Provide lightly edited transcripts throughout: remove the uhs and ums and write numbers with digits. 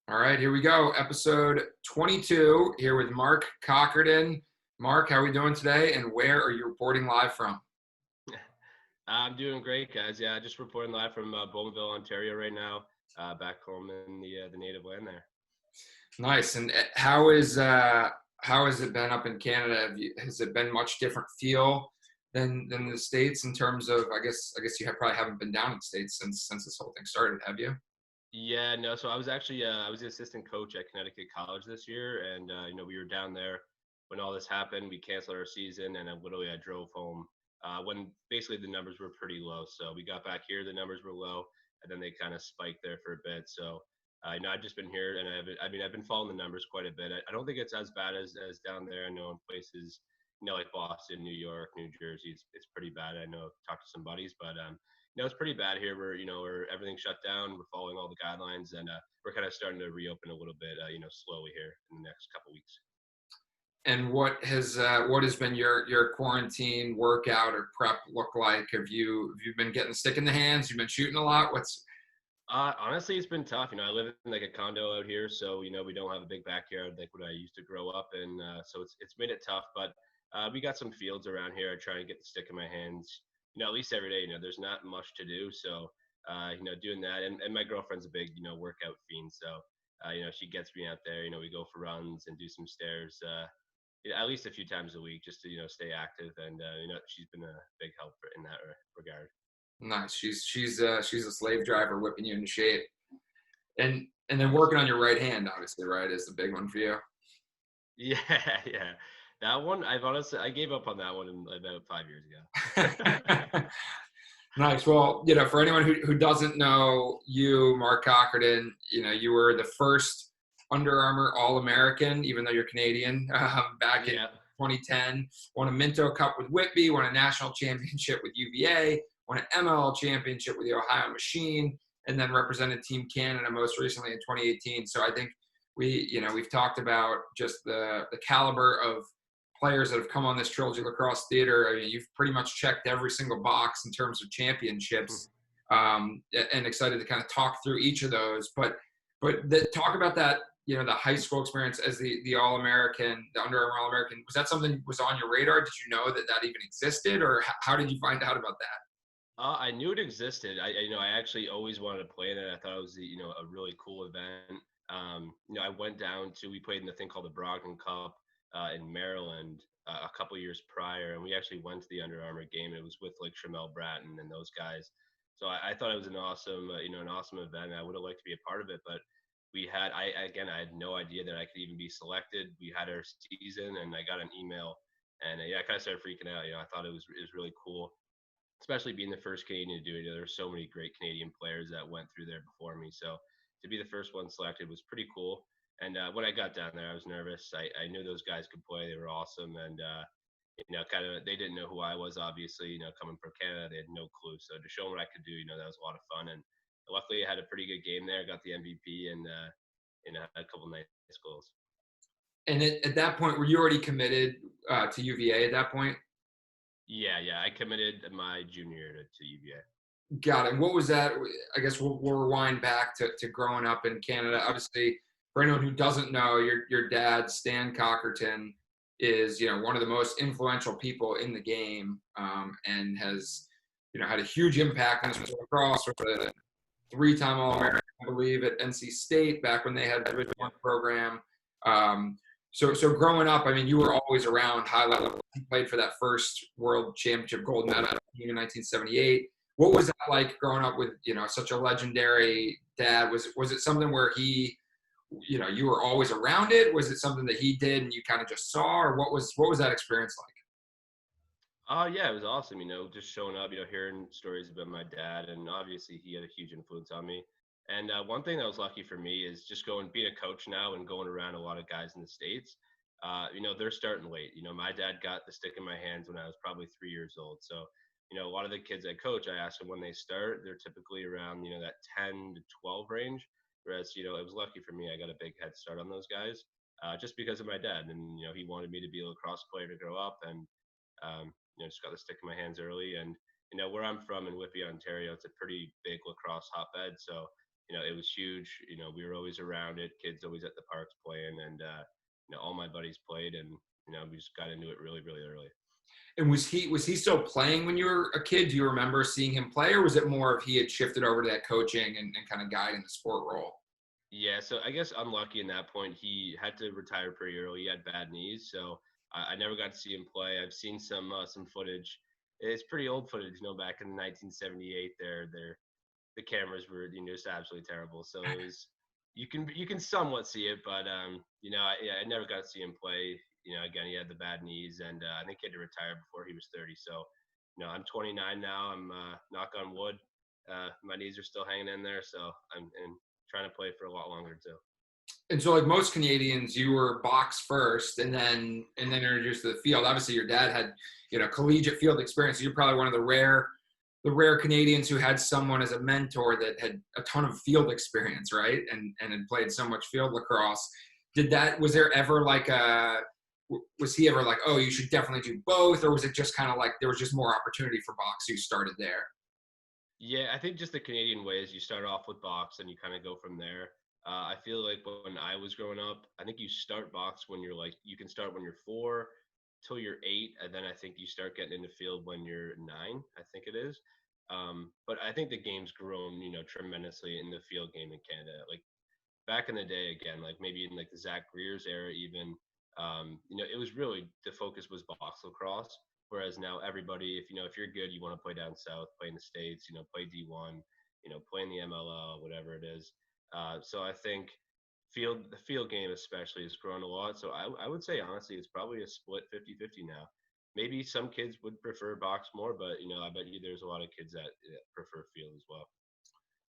All right, here we go. Episode 22 here with Mark Cockerton. Mark, how are we doing today, and where are you reporting live from? I'm doing great, guys. Yeah, just reporting live from Bowmanville, Ontario right now, back home in the native land there. Nice. And how has it been up in Canada? Has it been much different feel than the States in terms of I guess you probably haven't been down in the States since this whole thing started, have you? Yeah, no. So I was actually I was the assistant coach at Connecticut College this year, and we were down there when all this happened. We canceled our season, and I drove home when basically the numbers were pretty low. So we got back here, the numbers were low, and then they kind of spiked there for a bit. So I've just been here, and I've been following the numbers quite a bit. I don't think it's as bad as down there. I know in places, like Boston, New York, New Jersey, it's pretty bad. I know I've talked to some buddies, but no, it's pretty bad here. Where everything's shut down. We're following all the guidelines, and we're kind of starting to reopen a little bit, slowly here in the next couple weeks. And what has been your quarantine workout or prep look like? Have you been getting stick in the hands? You've been shooting a lot. What's Honestly, it's been tough. I live in like a condo out here, so we don't have a big backyard like what I used to grow up in. So it's made it tough, but we got some fields around here. I try to get the stick in my hands, at least every day. There's not much to do, so doing that. And my girlfriend's a big workout fiend, so she gets me out there. We go for runs and do some stairs. At least a few times a week, just to stay active. And she's been a big help in that regard. nice? She's a slave driver whipping you into shape. And then Nice. working on your right hand, obviously, right, is the big one for you. Yeah, yeah. That one, I gave up on that one about 5 years ago. Nice. Well, for anyone who doesn't know you, Mark Cockerton, you were the first Under Armour All-American, even though you're Canadian, back in Yeah. 2010. Won a Minto Cup with Whitby, won a national championship with UVA, won an MLL Championship with the Ohio Machine, and then represented Team Canada most recently in 2018. So I think we've talked about just the caliber of players that have come on this Trilogy Lacrosse Theater. I mean, you've pretty much checked every single box in terms of championships, and excited to kind of talk through each of those. But talk about that, the high school experience as the All-American, the Under Armour All-American. Was that something that was on your radar? Did you know that even existed, or how did you find out about that? I knew it existed. I actually always wanted to play in it. I thought it was, a really cool event. I went down to, we played in the thing called the Brogdon Cup in Maryland a couple years prior, and we actually went to the Under Armour game. And it was with like Shamel Bratton and those guys. So I thought it was an awesome, an awesome event. I would have liked to be a part of it, but I had no idea that I could even be selected. We had our season, and I got an email, and I kind of started freaking out. I thought it was really cool, especially being the first Canadian to do it. There's so many great Canadian players that went through there before me. So to be the first one selected was pretty cool. And when I got down there, I was nervous. I knew those guys could play; they were awesome. And kind of they didn't know who I was. Obviously, coming from Canada, they had no clue. So to show them what I could do, that was a lot of fun. And luckily, I had a pretty good game there. Got the MVP and had a couple nice goals. And at that point, were you already committed to UVA at that point? Yeah, yeah. I committed my junior year to UVA. Got it. And what was that? I guess we'll rewind back to growing up in Canada. Obviously, for anyone who doesn't know, your dad, Stan Cockerton, is one of the most influential people in the game, and has had a huge impact on lacrosse. With a three-time All-American, I believe, at NC State back when they had the Division I program. So growing up, I mean, you were always around high level. You played for that first World Championship gold medal team in 1978. What was that like growing up with such a legendary dad? Was it something where you were always around it? Was it something that he did and you kind of just saw, or what was that experience like? Yeah, it was awesome. Just showing up, hearing stories about my dad, and obviously he had a huge influence on me. And one thing that was lucky for me is just being a coach now and going around a lot of guys in the States. They're starting late. My dad got the stick in my hands when I was probably 3 years old. So, a lot of the kids I coach, I ask them when they start. They're typically around, that 10 to 12 range. Whereas, it was lucky for me. I got a big head start on those guys just because of my dad. And, he wanted me to be a lacrosse player to grow up. And, just got the stick in my hands early. And where I'm from in Whitby, Ontario, it's a pretty big lacrosse hotbed. So it was huge. We were always around it. Kids always at the parks playing, and all my buddies played, and we just got into it really, really early. And was he still playing when you were a kid? Do you remember seeing him play, or was it more of he had shifted over to that coaching and kind of guiding the sport role? Yeah, so I guess unlucky in that point. He had to retire pretty early. He had bad knees, so I never got to see him play. I've seen some footage. It's pretty old footage, back in 1978. The cameras were just absolutely terrible. So it was you can somewhat see it, but I never got to see him play. Again, he had the bad knees, and I think he had to retire before he was 30. So I'm 29 now. I'm knock on wood. My knees are still hanging in there, so I'm trying to play for a lot longer too. And so, like most Canadians, you were box first, and then introduced to the field. Obviously, your dad had collegiate field experience. So you're probably one of the rare Canadians who had someone as a mentor that had a ton of field experience, right? And had played so much field lacrosse. Was there ever was he ever like, oh, you should definitely do both? Or was it just kind of like there was just more opportunity for box, so you started there? Yeah, I think just the Canadian way is you start off with box and you kind of go from there. I feel like when I was growing up, I think you start box when you can start when you're 4 till you're 8, and then I think you start getting into field when you're 9, I think it is. But I think the game's grown, tremendously in the field game in Canada. Like back in the day, again, like maybe in like the Zach Greer's era, even, it was really the focus was box lacrosse. Whereas now everybody, if you're good, you want to play down south, play in the States, play D1, play in the MLL, whatever it is. So I think the field game especially has grown a lot. So I would say honestly, it's probably a split 50-50 now. Maybe some kids would prefer box more, but I bet you there's a lot of kids that prefer field as well.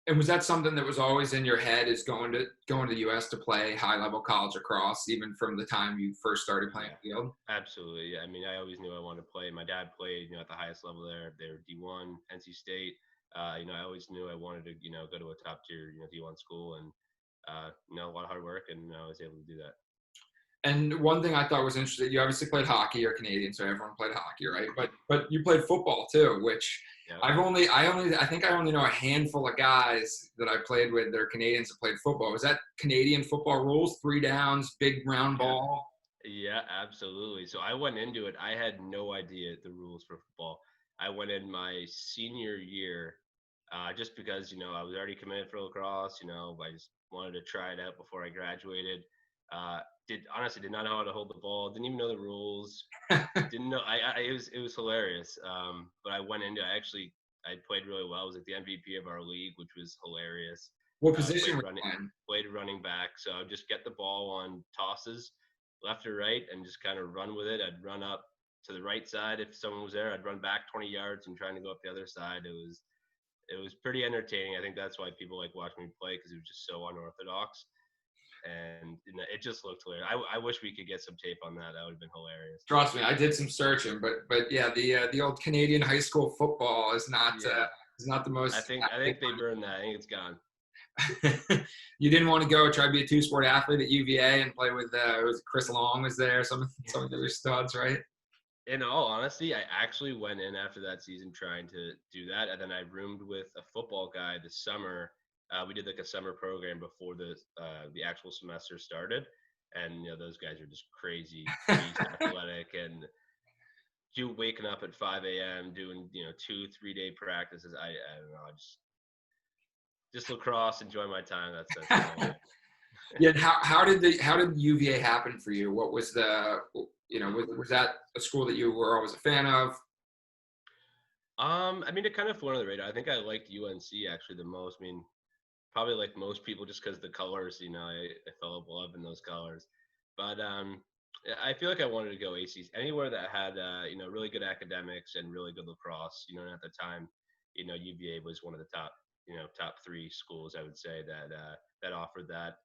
And was that something that was always in your head, is going to the U.S. to play high level college lacrosse, even from the time you first started playing Yeah, field? absolutely. Yeah, I mean, I always knew I wanted to play. My dad played, at the highest level there. They were D1, NC State. I always knew I wanted to, go to a top tier, D1 school, and a lot of hard work, and I was able to do that. And one thing I thought was interesting, you obviously played hockey. You're Canadian, so everyone played hockey, right? But you played football too, which Yeah. I think I only know a handful of guys that I played with that are Canadians that played football. Was that Canadian football rules? 3 downs, big round ball? Yeah, absolutely. So I went into it. I had no idea the rules for football. I went in my senior year, just because I was already committed for lacrosse. I just wanted to try it out before I graduated. Did not know how to hold the ball. Didn't even know the rules. Didn't know. It was hilarious. But I went into. I played really well. I was like the MVP of our league, which was hilarious. What position were you in? Played running back. So I'd just get the ball on tosses, left or right, and just kind of run with it. I'd run up to the right side if someone was there. I'd run back 20 yards and trying to go up the other side. It was pretty entertaining. I think that's why people like watching me play, because it was just so unorthodox. And it just looked hilarious. I wish we could get some tape on that. That would have been hilarious. Trust me, I did some searching, but yeah, the old Canadian high school football is not the most. I think they burned that. I think it's gone. You didn't want to go try to be a 2-sport athlete at UVA and play with Chris Long was there, some of the other studs, right? In all honesty, I actually went in after that season trying to do that, and then I roomed with a football guy this summer. We did like a summer program before the actual semester started, and those guys are just crazy athletic, and you waking up at 5 a.m. doing 2-3 day practices. I don't know. I just lacrosse, enjoy my time. That's Yeah. How did UVA happen for you? What was was that a school that you were always a fan of? I mean, it kind of flew under the radar. I think I liked UNC actually the most. I mean, probably like most people, just because the colors. I fell in love in those colors. But I feel like I wanted to go ACC anywhere that had really good academics and really good lacrosse. And at the time, UVA was one of the top 3 schools, I would say, that offered that.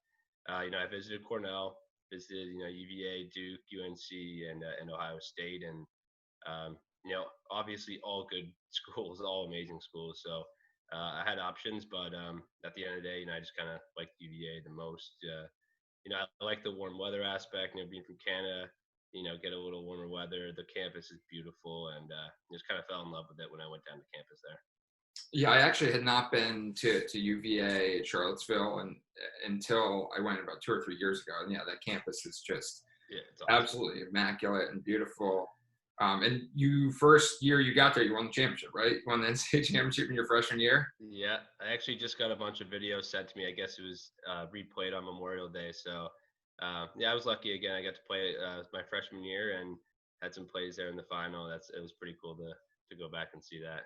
I visited Cornell, visited UVA, Duke, UNC, and Ohio State, and obviously all good schools, all amazing schools. So I had options, but at the end of the day, I just kind of liked UVA the most. I like the warm weather aspect. Being from Canada, get a little warmer weather. The campus is beautiful, and just kind of fell in love with it when I went down to campus there. Yeah, I actually had not been to UVA at Charlottesville until I went about 2 or 3 years ago. And yeah, that campus is just Yeah, it's awesome. absolutely immaculate and beautiful. And you first year you got there, you won the championship, right? You won the NCAA championship in your freshman year. Yeah, I actually just got a bunch of videos sent to me. I guess it was replayed on Memorial Day. So, yeah, I was lucky again. I got to play my freshman year and had some plays there in the final. It was pretty cool to go back and see that.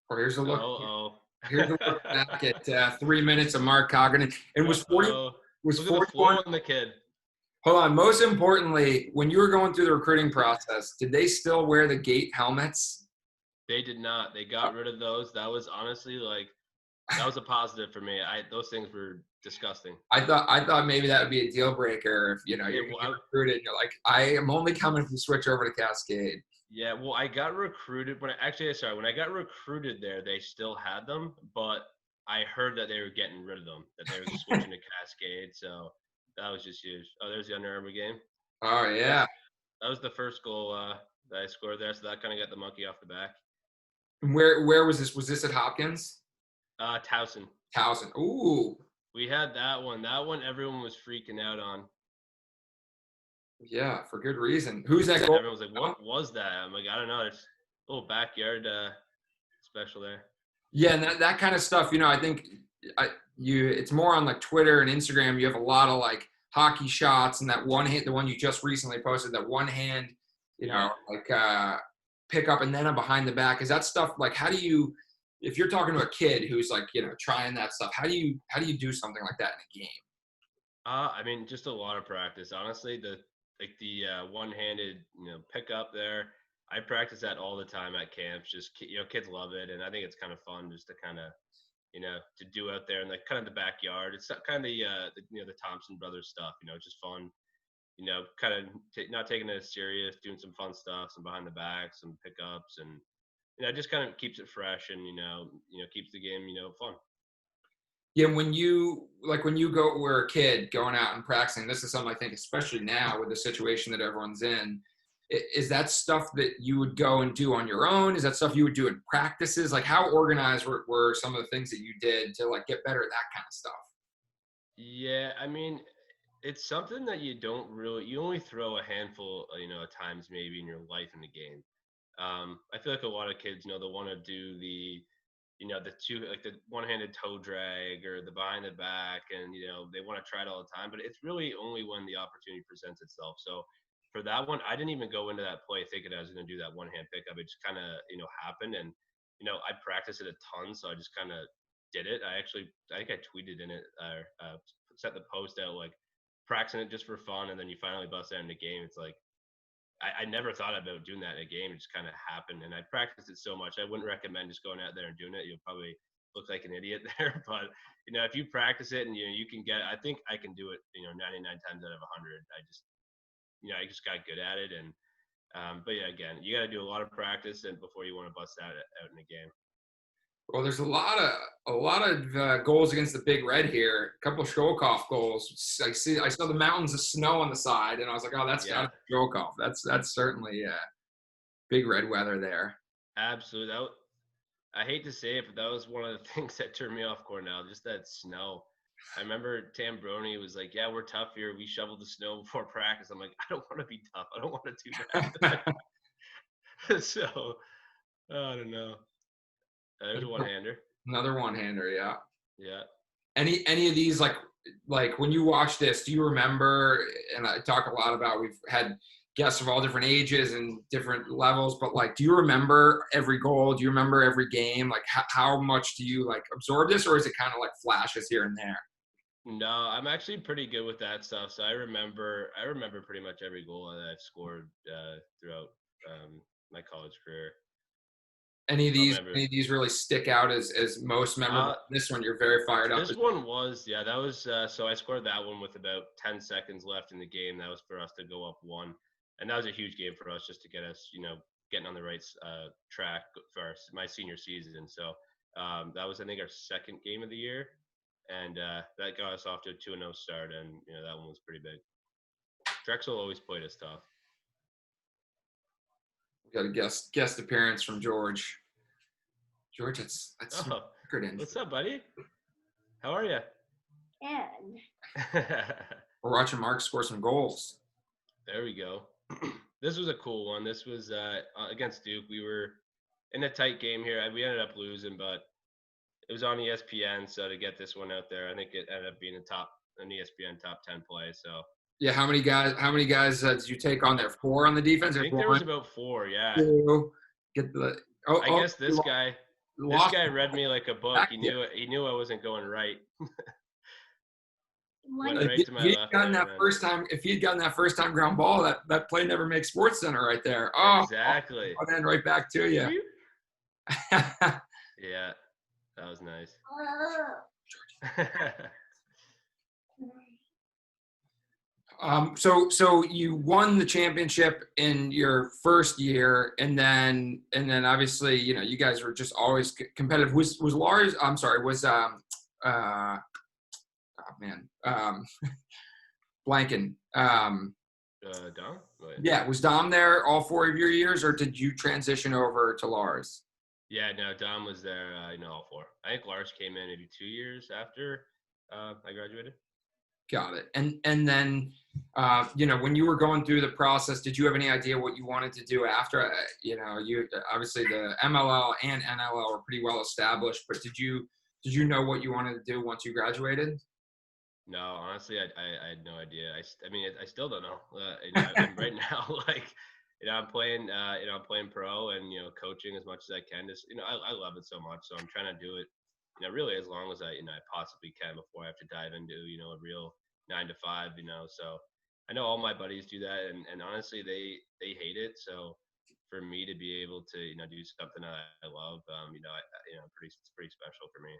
Or here's a look. Oh, Here's a look back at 3 minutes of Mark Cockerton. And was 40 was Look at the 41. flow on the kid. Hold on. Most importantly, when you were going through the recruiting process, did they still wear the gate helmets? They did not. They got rid of those. That was honestly that was a positive for me. Those things were disgusting. I thought maybe that would be a deal breaker if you're Yeah, getting recruited and you're like, I am only coming if you switch over to Cascade. yeah, well, I got recruited when I got recruited there, they still had them, but I heard that they were getting rid of them, that they were just switching to Cascade. So that was just huge. Oh, there's the Under Armour game. Oh yeah. That was the first goal that I scored there, so that kind of got the monkey off the back. And where was this? Was this at Hopkins? Towson. Towson. Ooh. We had that one. That one everyone was freaking out on. Yeah, for good reason. Who's that goal? Everyone was like, "What was that?" I'm like, "I don't know. There's a little backyard special there." Yeah, and that kind of stuff, I think it's more on like Twitter and Instagram. You have a lot of like hockey shots and that one hand, the one you just recently posted, that one hand, pick up and then a behind the back. Is that stuff like how do you, if you're talking to a kid who's like, trying that stuff, how do you do something like that in a game? I mean, just a lot of practice. Honestly, the one-handed, pick up there. I practice that all the time at camps. Just kids love it, and I think it's kind of fun just to kind of, to do out there in like kind of the backyard. It's kind of the Thompson brothers stuff. Just fun. Kind of not taking it as serious, doing some fun stuff, some behind the back, some pickups, and just kind of keeps it fresh and keeps the game fun. Yeah, when you were a kid going out and practicing, this is something I think, especially now with the situation that everyone's in, is that stuff that you would go and do on your own? Is that stuff you would do in practices? Like how organized were some of the things that you did to like get better at that kind of stuff? Yeah, I mean, it's something that you only throw a handful, of times maybe in your life in the game. I feel like a lot of kids, they'll want to do the one-handed toe drag or the behind the back, and they want to try it all the time. But it's really only when the opportunity presents itself. So for that one, I didn't even go into that play thinking I was going to do that one-hand pickup. It just kind of happened, and I practiced it a ton, so I just kind of did it. I think I tweeted in it, set the post out like practicing it just for fun, and then you finally bust out in the game. It's like I never thought about doing that in a game. It just kind of happened, and I practiced it so much. I wouldn't recommend just going out there and doing it. You'll probably look like an idiot there, but if you practice it and you can get, I think I can do it. 99 times out of 100. I just got good at it, and but yeah, again, you got to do a lot of practice and before you want to bust out in a game. Well, there's a lot of goals against the Big Red here. A couple of Sholkoff goals. I saw the mountains of snow on the side, and I was like, "Oh, that's got to be Sholkoff. That's certainly Big Red weather there." Absolutely. I hate to say it, but that was one of the things that turned me off Cornell. Just that snow. I remember Tambroni was like, "Yeah, we're tough here. We shoveled the snow before practice." I'm like, "I don't want to be tough. I don't want to do that." So I don't know. There's a one-hander. Another one-hander, yeah. Yeah. Any of these like when you watch this, do you remember? And I talk a lot about, we've had guests of all different ages and different levels, but like, do you remember every goal? Do you remember every game? Like, how much do you like absorb this, or is it kind of like flashes here and there? No, I'm actually pretty good with that stuff. So I remember pretty much every goal that I've scored throughout my college career. Any of these really stick out as most memorable? This one, you're very fired up. This one was, that was, so I scored that one with about 10 seconds left in the game. That was for us to go up 1. And that was a huge game for us just to get us, getting on the right track for my senior season. So that was, I think, our second game of the year. And that got us off to a 2-0 start. And, that one was pretty big. Drexel always played us tough. We got a guest appearance from George George, that's Oh, Cockerton. what's up, buddy? How are you? Good. We're watching Mark score some goals. There we go. This was a cool one. This was against Duke. We were in a tight game here. We ended up losing, but it was on ESPN. So to get this one out there, I think it ended up being an ESPN top 10 play. So Yeah, how many guys did you take on there? 4 on the defense? I think there was about 4. Yeah. 2, get the. I guess this guy read me like a book. He knew I wasn't going right. Went right to my left. If he had gotten that first time ground ball, that play never makes Sports Center right there. Oh, exactly. And then right back to you. Yeah, that was nice. So you won the championship in your first year, and then obviously you guys were just always competitive. Was Lars? I'm sorry. Was blanking. Dom? Yeah, was Dom there all 4 of your years, or did you transition over to Lars? Yeah, no, Dom was there, all 4. I think Lars came in maybe 2 years after I graduated. Got it. And then, when you were going through the process, did you have any idea what you wanted to do after? You obviously the MLL and NLL were pretty well established, but did you know what you wanted to do once you graduated? No, honestly, I had no idea. I mean, I still don't know. Right now, I'm playing, I'm playing pro and coaching as much as I can. Just I love it so much, so I'm trying to do it. Really as long as I possibly can before I have to dive into a real 9 to 5. So I know all my buddies do that, and honestly, they hate it. So for me to be able to do something I love, it's pretty special for me.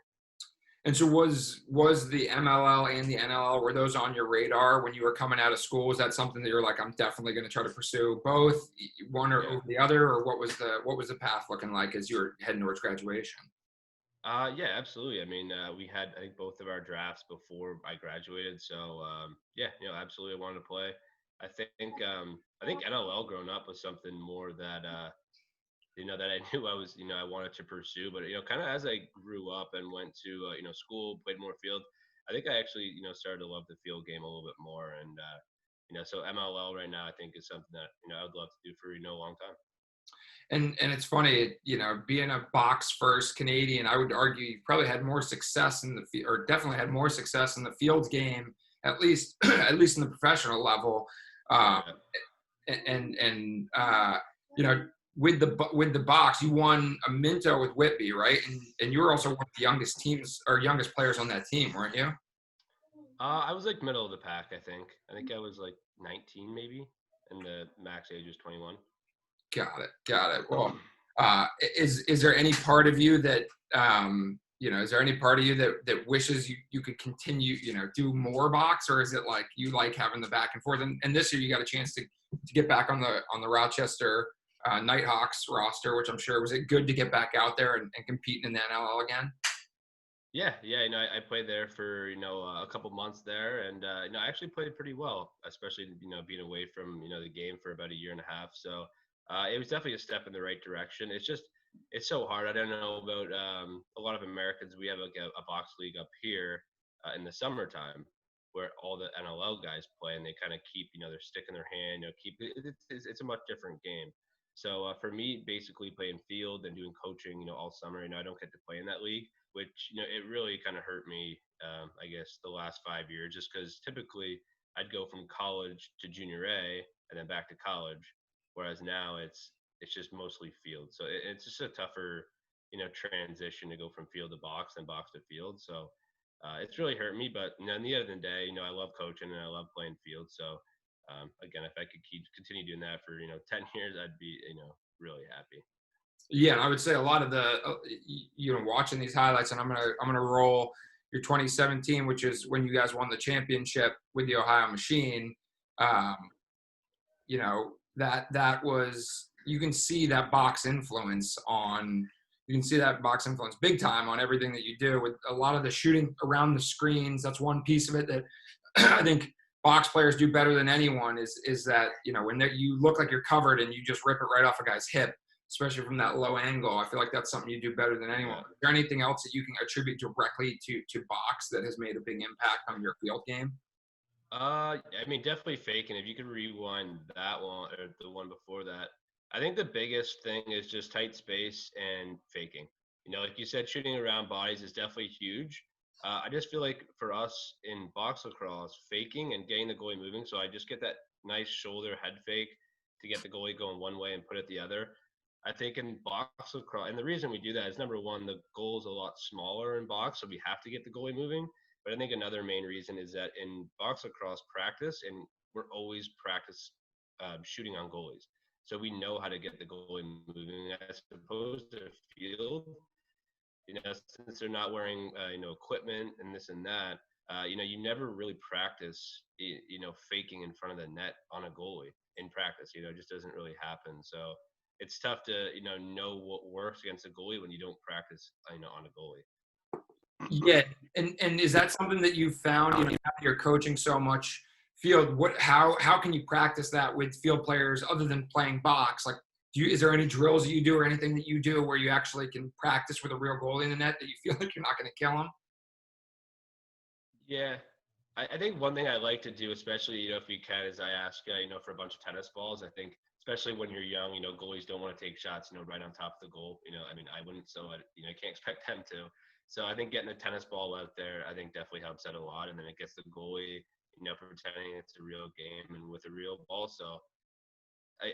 And so was the MLL and the NLL, were those on your radar when you were coming out of school? Was that something that you're like, I'm definitely going to try to pursue both, one or over the other, or what was the path looking like as you were heading towards graduation? Yeah, absolutely. I mean, we had, I think, both of our drafts before I graduated. So, absolutely, I wanted to play. I think NLL growing up was something more that, that I knew I wanted to pursue. But, kind of as I grew up and went to, school, played more field, I think I actually, started to love the field game a little bit more. And, so MLL right now, I think is something that, I would love to do for, a long time. And it's funny, being a box first Canadian, I would argue you probably had more success definitely had more success in the field game, at least in the professional level. With the box, you won a Minto with Whitby, right? And you were also one of the youngest players on that team, weren't you? I was like middle of the pack, I think. I think I was like 19 maybe, and the max age was 21. Got it. Well, is there any part of you that that wishes you could continue, do more box, or is it like you like having the back and forth? And this year you got a chance to get back on the Rochester Nighthawks roster, which I'm sure, was it good to get back out there and competing in the NLL again? Yeah. I played there for a couple months there, and I actually played pretty well, especially being away from the game for about a year and a half. So. It was definitely a step in the right direction. It's so hard. I don't know about a lot of Americans. We have like a box league up here in the summertime where all the NLL guys play, and they kind of keep their stick in their hand. It's a much different game. So for me, basically playing field and doing coaching, all summer, I don't get to play in that league, which it really kind of hurt me. I guess the last 5 years, just because typically I'd go from college to junior A and then back to college. Whereas now it's just mostly field. So it's just a tougher, transition to go from field to box and box to field. So it's really hurt me. But at the end of the day, I love coaching and I love playing field. So again, if I could continue doing that for 10 years, I'd be really happy. Yeah, and I would say a lot of the watching these highlights, and I'm gonna roll your 2017, which is when you guys won the championship with the Ohio Machine. That was, you can see that box influence big time on everything that you do, with a lot of the shooting around the screens. That's one piece of it that I think box players do better than anyone is that, when you look like you're covered and you just rip it right off a guy's hip, especially from that low angle. I feel like that's something you do better than anyone. Is there anything else that you can attribute directly to box that has made a big impact on your field game? I mean, definitely faking. If you could rewind that one or the one before that, I think the biggest thing is just tight space and faking. Like you said, shooting around bodies is definitely huge. I just feel like for us in box lacrosse, faking and getting the goalie moving. So I just get that nice shoulder head fake to get the goalie going one way and put it the other. I think in box lacrosse, and the reason we do that is number one, the goal is a lot smaller in box, so we have to get the goalie moving. But I think another main reason is that in box lacrosse practice, and we're always practice shooting on goalies. So we know how to get the goalie moving as opposed to field. Since they're not wearing, equipment and this and that, you never really practice, faking in front of the net on a goalie in practice. It just doesn't really happen. So it's tough to, know what works against a goalie when you don't practice, on a goalie. Yeah, and is that something that you found? You're coaching so much field. How can you practice that with field players other than playing box? Like, is there any drills that you do or anything that you do where you actually can practice with a real goalie in the net that you feel like you're not going to kill him? Yeah, I think one thing I like to do, especially if you can, is I ask for a bunch of tennis balls. I think especially when you're young, goalies don't want to take shots right on top of the goal. I mean, I wouldn't, so I can't expect them to. So I think getting a tennis ball out there, I think definitely helps out a lot. And then it gets the goalie, pretending it's a real game and with a real ball. So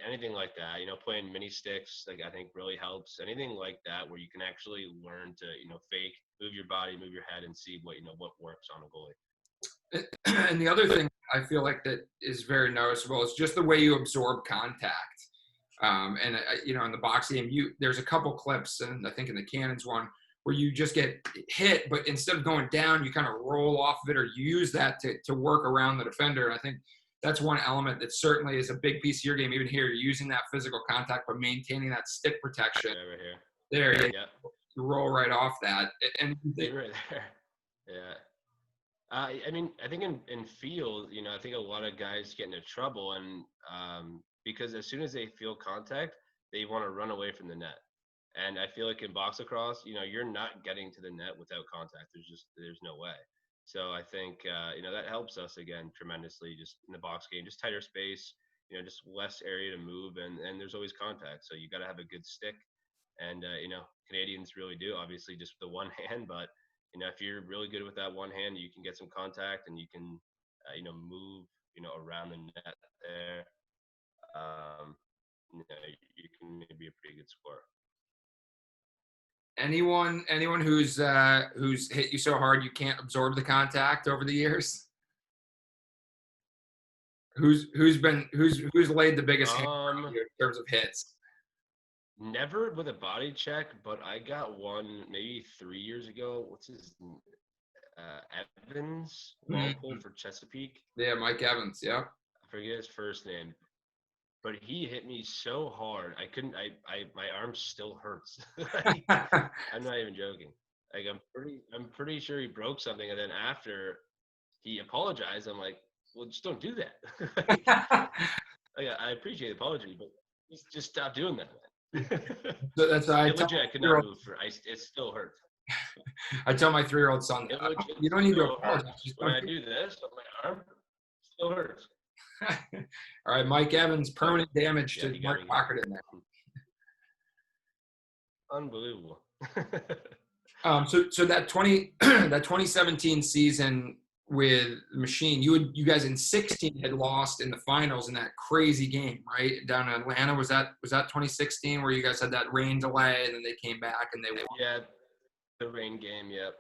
anything like that, playing mini sticks, like I think really helps. Anything like that where you can actually learn to, fake, move your body, move your head, and see what works on a goalie. And the other thing I feel like that is very noticeable is just the way you absorb contact. And in the box game, there's a couple clips, and I think in the Cannons one, where you just get hit, but instead of going down, you kind of roll off of it, or you use that to work around the defender. And I think that's one element that certainly is a big piece of your game. Even here, you're using that physical contact, but maintaining that stick protection. Over here. There, yeah. You roll right off that. And right there. Yeah. I mean, I think in field, I think a lot of guys get into trouble, and because as soon as they feel contact, they want to run away from the net. And I feel like in box lacrosse, you're not getting to the net without contact. There's no way. So I think, that helps us again tremendously just in the box game, just tighter space, just less area to move, and there's always contact. So you got to have a good stick. And, Canadians really do, obviously just with the one hand, but, if you're really good with that one hand, you can get some contact and you can, move, around the net there. You can be a pretty good scorer. Anyone who's hit you so hard you can't absorb the contact over the years? Who's laid the biggest hand in terms of hits? Never with a body check, but I got one maybe 3 years ago. What's his Evans, long pull for Chesapeake. Yeah, Mike Evans. Yeah. I forget his first name. But he hit me so hard, my arm still hurts. I'm not even joking. Like I'm pretty sure he broke something, and then after he apologized, I'm like, well, just don't do that. I appreciate the apology, but just stop doing that, man. So that's why I could not move it still hurts. I tell my 3-year-old son, you don't need to apologize. When I do this, my arm still hurts. All right, Mike Evans, permanent damage to Mark Cockerton there. Unbelievable. So that 2017 season with the Machine, you guys in 16 had lost in the finals in that crazy game, right? Down in Atlanta. Was that 2016 where you guys had that rain delay and then they came back and they won? Yeah, the rain game, yep.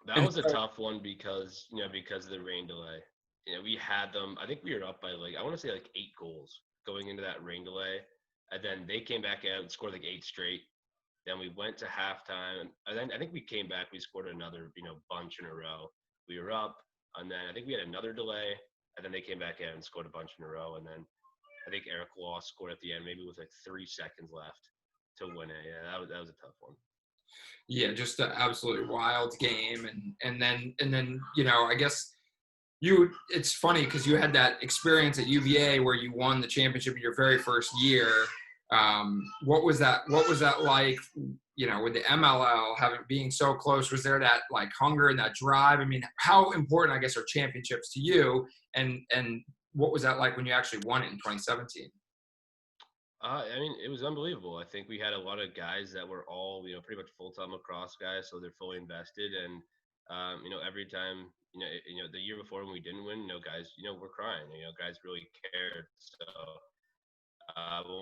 That was a tough one because of the rain delay. We had them, I think we were up by I want to say 8 goals going into that rain delay. And then they came back out and scored 8 straight. Then we went to halftime. And then I think we came back, we scored another, bunch in a row. We were up, and then I think we had another delay. And then they came back out and scored a bunch in a row. And then I think Eric Law scored at the end, maybe with 3 seconds left to win it. Yeah, that was a tough one. Yeah, just an absolutely wild game. And then I guess it's funny because you had that experience at UVA where you won the championship in your very first year. What was that like, with the MLL being so close? Was there that like hunger and that drive? I mean, how important, I guess, are championships to you? And what was that like when you actually won it in 2017? I mean, it was unbelievable. I think we had a lot of guys that were all, pretty much full-time lacrosse guys, so they're fully invested. And every time, the year before when we didn't win, guys, we're crying. Guys really cared. So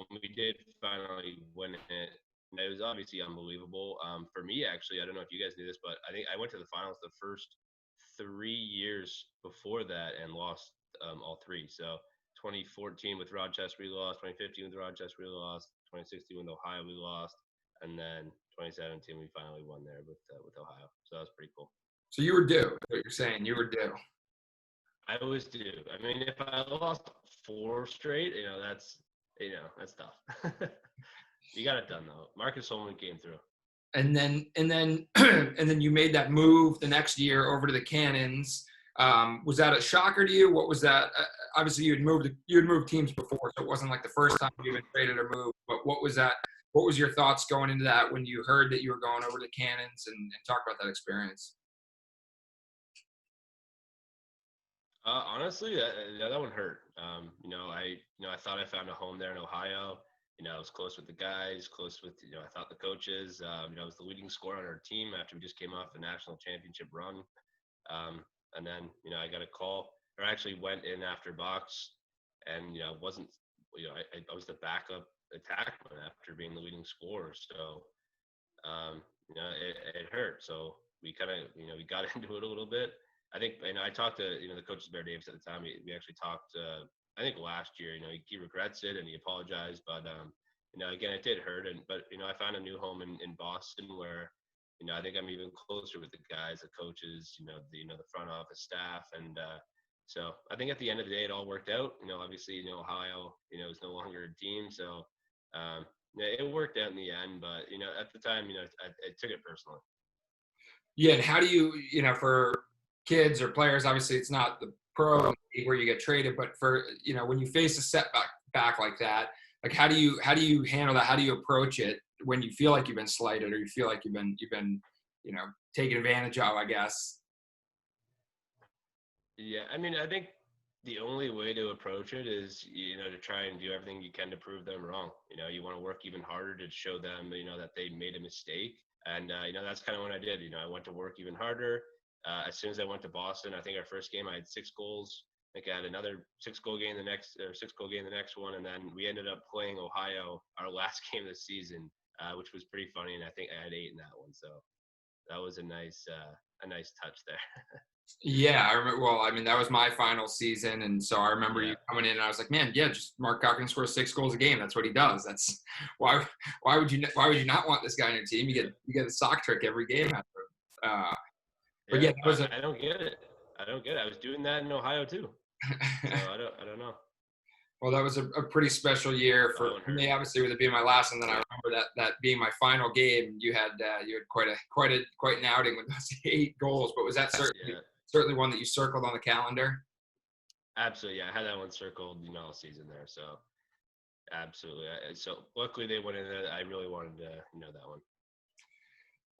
when we did finally win it, it was obviously unbelievable. For me, actually, I don't know if you guys knew this, but I think I went to the finals the first 3 years before that and lost all three. So 2014 with Rochester, we lost. 2015 with Rochester, we lost. 2016 with Ohio, we lost. And then 2017, we finally won there with Ohio. So that was pretty cool. So you were due. What you're saying, you were due. I was due. I mean, if I lost 4 straight, that's tough. You got it done though. Marcus Holman came through. And then you made that move the next year over to the Cannons. Was that a shocker to you? What was that? Obviously, you had moved teams before, so it wasn't like the first time you even traded or moved. But what was that? What was your thoughts going into that when you heard that you were going over to the Cannons, and talk about that experience? Honestly, that one hurt. I thought I found a home there in Ohio. I was close with the guys, close with, I thought the coaches. I was the leading scorer on our team after we just came off a national championship run. And then, I got a call, or actually went in after box, and, I wasn't, I was the backup attackman after being the leading scorer. So, it hurt. So we kind of, we got into it a little bit. I think, I talked to, the coach Bear Davis at the time. We actually talked, I think last year, he regrets it and he apologized, but, again, it did hurt. But I found a new home in Boston where, I think I'm even closer with the guys, the coaches, the front office staff. And so I think at the end of the day, it all worked out. Obviously, Ohio, is no longer a team. So it worked out in the end. But, at the time, I took it personally. Yeah. And how do you, for kids or players, obviously it's not the pro where you get traded, but for, when you face a setback like that, like how do you handle that? How do you approach it when you feel like you've been slighted or you feel like you've been taken advantage of, I guess? Yeah, I mean, I think the only way to approach it is, to try and do everything you can to prove them wrong. You want to work even harder to show them, that they made a mistake. And, that's kind of what I did. I went to work even harder. As soon as I went to Boston, I think our first game I had 6 goals. I think I had another 6-goal game the next one, and then we ended up playing Ohio our last game of the season, which was pretty funny. And I think I had 8 in that one, so that was a nice touch there. Yeah, I remember. Well, I mean, that was my final season, and so I remember you coming in, and I was like, "Man, yeah, just Mark Cockerton scores 6 goals a game. That's what he does. That's why would you not want this guy on your team? You get a sock trick every game after." But yeah, I don't get it. I was doing that in Ohio too. So I don't know. Well, that was a pretty special year for me, obviously, with it being my last, and then I remember that being my final game. You had quite an outing with those 8 goals. But was that certainly one that you circled on the calendar? Absolutely, yeah. I had that one circled, all season there. So absolutely. So luckily they went in there. I really wanted to, that one.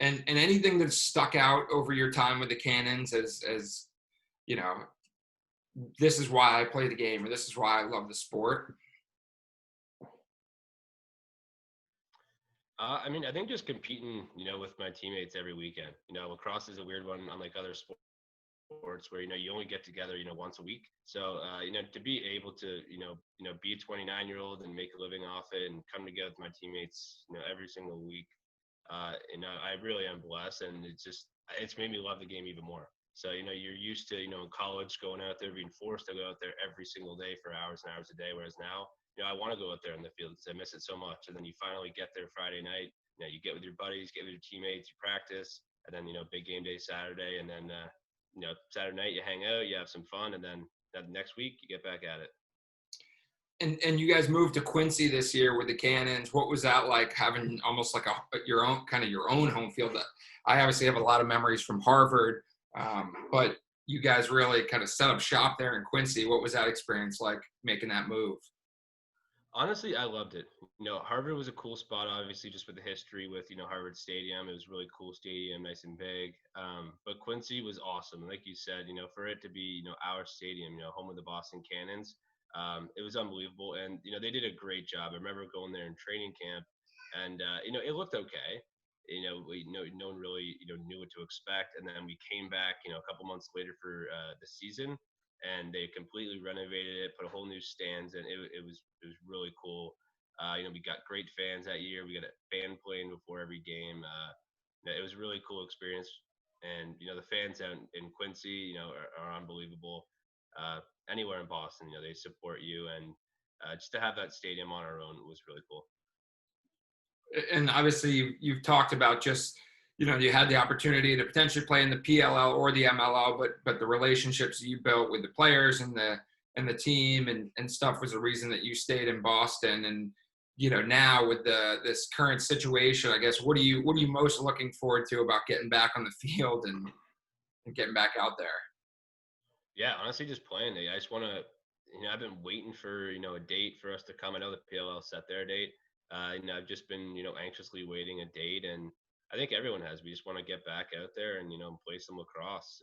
And anything that stuck out over your time with the Cannons as this is why I play the game, or this is why I love the sport? I mean, I think just competing, with my teammates every weekend. Lacrosse is a weird one, unlike other sports where, you only get together, once a week. So, to be able to, be a 29-year-old and make a living off it and come together with my teammates, every single week. I really am blessed, and it's made me love the game even more. So, you're used to, in college going out there, being forced to go out there every single day for hours and hours a day. Whereas now, I want to go out there in the field because I miss it so much. And then you finally get there Friday night, you get with your buddies, get with your teammates, you practice, and then, big game day Saturday. And then, Saturday night you hang out, you have some fun. And then next week you get back at it. And you guys moved to Quincy this year with the Cannons. What was that like, having almost like your own home field? I obviously have a lot of memories from Harvard, but you guys really kind of set up shop there in Quincy. What was that experience like, making that move? Honestly, I loved it. Harvard was a cool spot, obviously, just with the history with, Harvard Stadium. It was a really cool stadium, nice and big. But Quincy was awesome. Like you said, for it to be, our stadium, home of the Boston Cannons, it was unbelievable. And, they did a great job. I remember going there in training camp and, it looked okay. No one really, knew what to expect. And then we came back, a couple months later for the season, and they completely renovated it, put a whole new stands, and it was really cool. We got great fans that year. We got a band playing before every game. It was a really cool experience, and the fans out in Quincy, are unbelievable. Anywhere in Boston, they support you, and just to have that stadium on our own was really cool. And obviously you've talked about just, you had the opportunity to potentially play in the PLL or the MLL, but the relationships you built with the players and the team and stuff was the reason that you stayed in Boston. And now with this current situation, I guess what are you most looking forward to about getting back on the field and getting back out there? Yeah, honestly, just playing it. I just want to, I've been waiting for, a date for us to come. I know the PLL set their date. I've just been, anxiously waiting a date, and I think everyone has. We just want to get back out there and, play some lacrosse.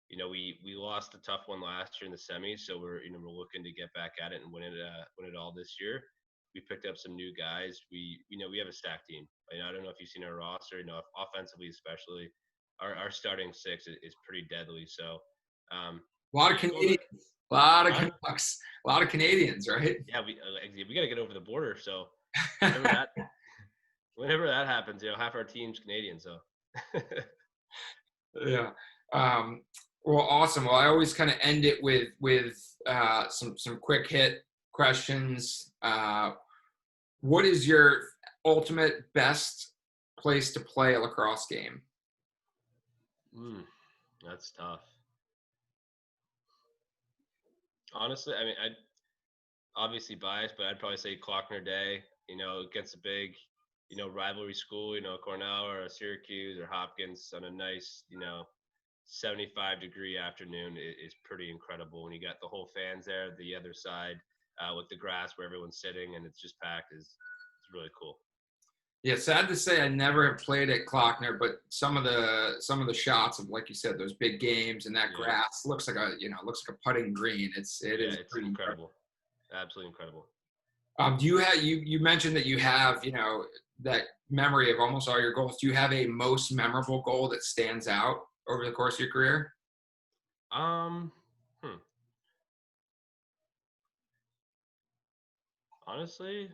We lost a tough one last year in the semis, so we're looking to get back at it and win it all this year. We picked up some new guys. We have a stacked team. I don't know if you've seen our roster. Offensively especially, our starting six is pretty deadly. So A lot of Canadians, a lot of Canucks, a lot of Canadians, right? Yeah, we got to get over the border. So whenever that happens, half our team's Canadian. So yeah. Well, awesome. Well, I always kind of end it with some quick hit questions. What is your ultimate best place to play a lacrosse game? That's tough. Honestly, I mean, I'd obviously biased, but I'd probably say Klockner Day, against a big, rivalry school, Cornell or Syracuse or Hopkins on a nice, 75-degree afternoon is pretty incredible. When you got the whole fans there, the other side with the grass where everyone's sitting and it's just packed it's really cool. Yeah, sad to say I never have played at Klockner, but some of the shots of, like you said, those big games and that grass looks like a putting green. It's pretty incredible. Absolutely incredible. Do you have you mentioned that you have that memory of almost all your goals? Do you have a most memorable goal that stands out over the course of your career? Honestly,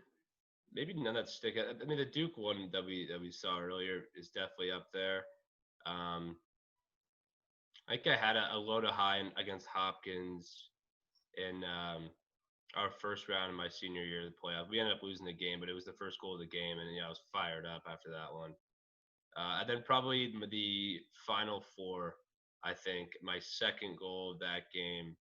maybe none that stick out. I mean, the Duke one that we saw earlier is definitely up there. I think I had a low to high against Hopkins in our first round in my senior year of the playoff. We ended up losing the game, but it was the first goal of the game, and I was fired up after that one. And then probably the Final Four, I think, my second goal of that game,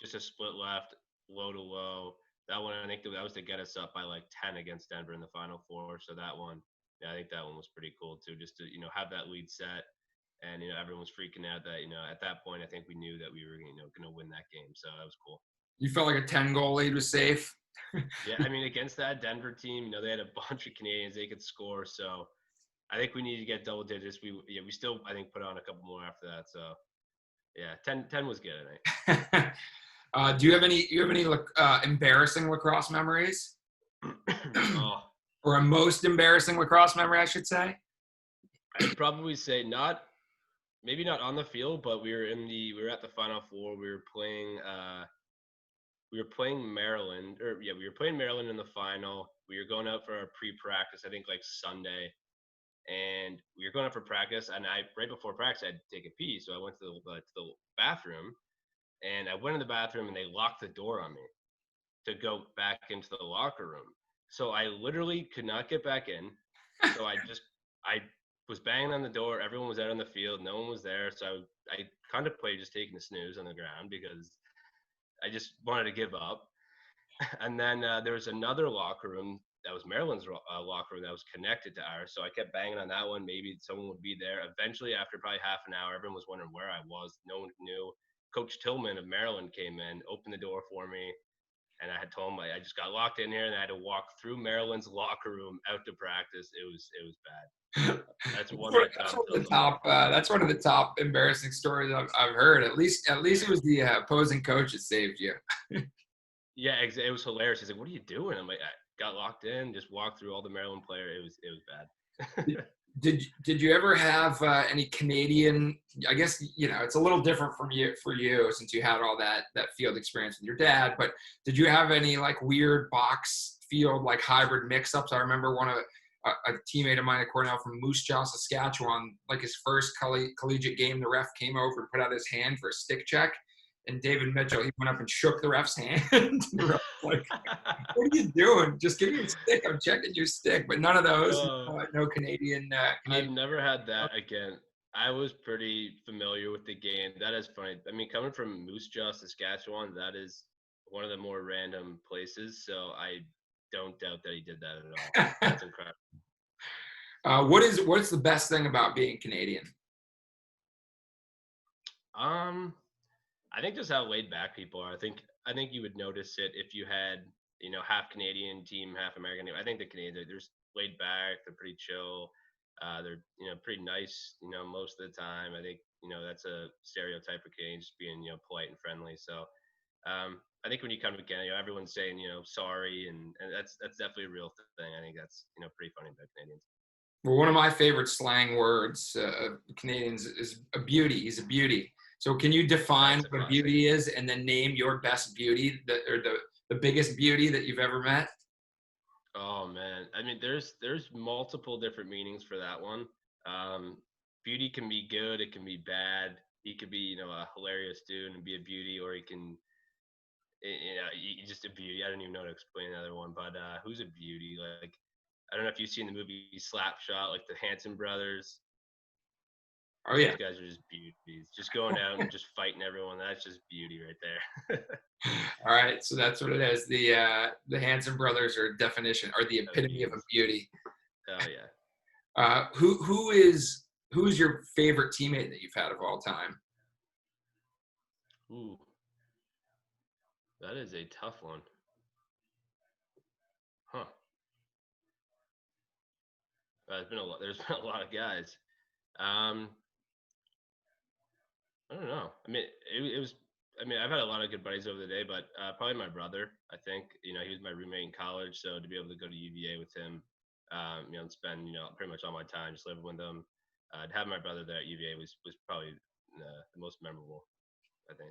just a split left, low to low. That one, I think that was to get us up by like 10 against Denver in the Final Four. So that one, I think that one was pretty cool too, just to, have that lead set. And, everyone was freaking out that, at that point, I think we knew that we were, going to win that game. So that was cool. You felt like a 10-goal lead was safe? Yeah, I mean, against that Denver team, they had a bunch of Canadians. They could score. So I think we need to get double digits. We still, I think, put on a couple more after that. So, yeah, 10 was good, I think. Do you have any embarrassing lacrosse memories? Or a most embarrassing lacrosse memory, I should say? I'd probably say maybe not on the field, but we were at the Final Four. We were playing Maryland, we were playing Maryland in the final. We were going out for our pre-practice, I think like Sunday, and we were going out for practice. And right before practice, I had to take a pee, so I went to the bathroom, and I went in the bathroom, and they locked the door on me to go back into the locker room. So I literally could not get back in. So I was banging on the door. Everyone was out on the field. No one was there. So I contemplated just taking a snooze on the ground because I just wanted to give up. And then there was another locker room that was Maryland's locker room that was connected to ours. So I kept banging on that one. Maybe someone would be there. Eventually, after probably half an hour, everyone was wondering where I was. No one knew. Coach Tillman of Maryland came in, opened the door for me. And I had told him I just got locked in here and I had to walk through Maryland's locker room out to practice. It was bad. That's one that That's kind one of of the top. That's one of the top embarrassing stories I've heard. At least it was the opposing coach that saved you. Yeah, it was hilarious. He's like, "What are you doing?" I'm like, "I got locked in, just walked through all the Maryland player. It was bad." Did you ever have any Canadian? I guess it's a little different for you since you had all that field experience with your dad. But did you have any like weird box field like hybrid mix-ups? I remember a teammate of mine at Cornell from Moose Jaw, Saskatchewan, like his first collegiate game, the ref came over and put out his hand for a stick check. And David Mitchell, he went up and shook the ref's hand. The ref was like, what are you doing? Just give me your stick. I'm checking your stick. But none of those. No Canadian. I've never had that again. I was pretty familiar with the game. That is funny. I mean, coming from Moose Jaw, Saskatchewan, that is one of the more random places. So I don't doubt that he did that at all. That's incredible. What's the best thing about being Canadian? I think just how laid back people are. I think you would notice it if you had half Canadian team, half American team. I think the Canadians they're laid back. They're pretty chill. They're pretty nice. Most of the time. I think that's a stereotype of Canadians just being polite and friendly. So I think when you come to Canada, everyone's saying sorry, and that's definitely a real thing. I think that's pretty funny about Canadians. Well, one of my favorite slang words of Canadians is a beauty. He's a beauty. So can you define what a beauty is and then name your best beauty or the biggest beauty that you've ever met? Oh man. I mean, there's multiple different meanings for that one. Beauty can be good. It can be bad. He could be, a hilarious dude and be a beauty, or he can, just a beauty. I don't even know how to explain another one, but who's a beauty? Like, I don't know if you've seen the movie Slapshot, like the Hanson brothers. Oh yeah, those guys are just beauties. Just going out and just fighting everyone. That's just beauty right there. All right, so that's what it is. The Hanson brothers are the epitome of a beauty. Oh yeah. Who's your favorite teammate that you've had of all time? Ooh, that is a tough one. Huh. There's been a lot of guys. I don't know. I mean, it was. I mean, I've had a lot of good buddies over the day, but probably my brother. I think he was my roommate in college, so to be able to go to UVA with him, and spend pretty much all my time just living with him, to have my brother there at UVA was probably the most memorable. I think.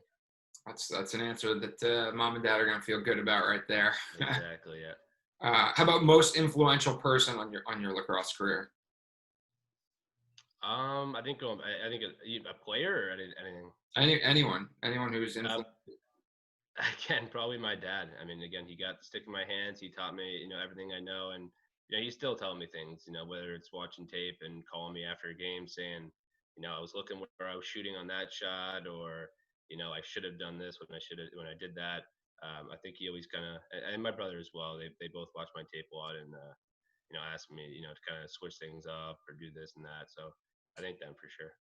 That's an answer that mom and dad are gonna feel good about right there. Exactly. Yeah. How about most influential person on your lacrosse career? I think a player or anything. Anyone who's influential. Again, probably my dad. I mean, again, he got the stick in my hands. He taught me, everything I know, and he's still telling me things. Whether it's watching tape and calling me after a game saying, I was looking where I was shooting on that shot, or I should have done this when I did that. I think he always kind of, and my brother as well. They both watch my tape a lot and ask me, to kind of switch things up or do this and that. So I think them for sure.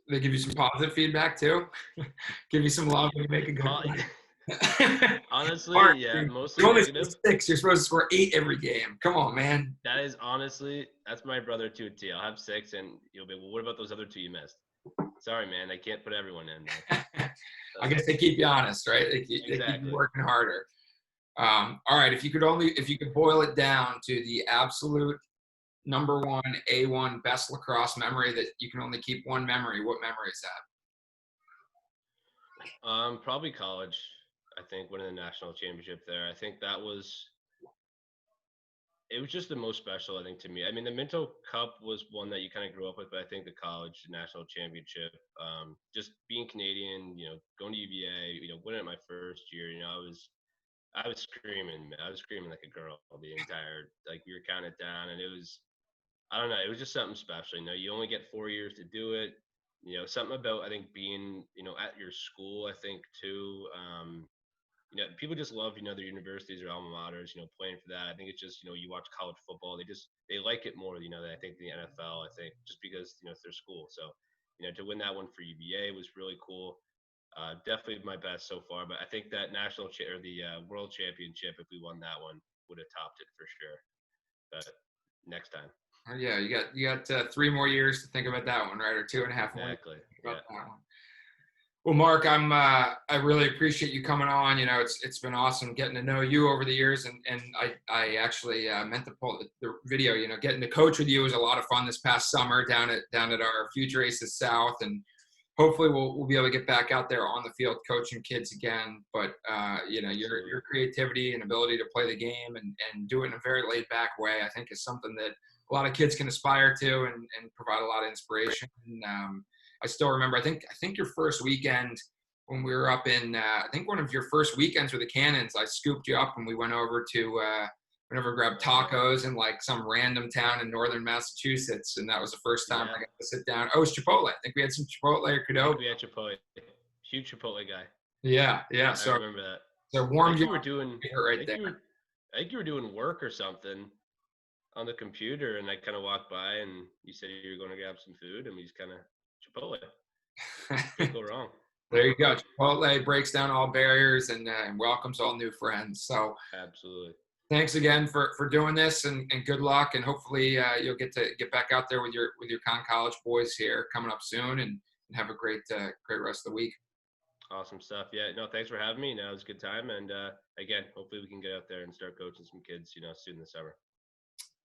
They give you some positive feedback too. Give you some love when you make a good play. Honestly, Mark, yeah, dude, mostly you only negative. 6. You're supposed to score 8 every game. Come on, man. That is honestly, that's my brother too. T. I'll have 6, and you'll be, well, what about those other 2 you missed? Sorry, man, I can't put everyone in there. I guess they keep you honest, right? They keep you working harder. All right, if you could boil it down to the absolute number one, A1 best lacrosse memory that you can only keep one memory, what memory is that? Probably college. I think winning the national championship there. I think it was just the most special, I think, to me. I mean, the Minto Cup was one that you kind of grew up with, but I think the college national championship, just being Canadian, going to UVA, winning it my first year, I was screaming. I was screaming like a girl the entire, like we were counting it down, and it was, I don't know, it was just something special. You only get 4 years to do it. Something about, I think, being, at your school, I think too. People just love, their universities or alma maters, playing for that. I think it's just, you watch college football, they like it more, than I think the NFL, I think, just because, it's their school. So, to win that one for UVA was really cool. Definitely my best so far, but I think that or the world championship, if we won that one, would have topped it for sure. But next time. Yeah, you got 3 more years to think about that one, right? Or 2.5 more. Exactly. About that one. Well, Mark, I really appreciate you coming on. You know, it's been awesome getting to know you over the years, and I actually meant to pull the video. You know, getting to coach with you was a lot of fun this past summer down at our Future Aces South, and hopefully we'll be able to get back out there on the field coaching kids again. But you know, your creativity and ability to play the game and do it in a very laid back way, I think, is something that a lot of kids can aspire to and provide a lot of inspiration. And, I still remember, I think your first weekend when we were up in, I think one of your first weekends with the Cannons, I scooped you up and we went over to grab tacos in like some random town in northern Massachusetts. And that was the first time I got to sit down. Oh, it was Chipotle. I think we had some Chipotle or Qdoba. We had Chipotle. Huge Chipotle guy. Yeah. So I remember that. So warmed you were doing right there. I think you were doing work or something on the computer, and I kind of walked by, and you said you were going to grab some food, and we just kind of Chipotle. Can't go wrong. There you go. Chipotle breaks down all barriers and welcomes all new friends. So absolutely. Thanks again for doing this, and good luck. And hopefully you'll get back out there with your college boys here coming up soon, and have a great rest of the week. Awesome stuff. Yeah, no, thanks for having me. Now it's a good time. And again, hopefully we can get out there and start coaching some kids, soon this summer.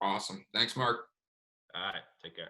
Awesome. Thanks, Mark. All right. Take care.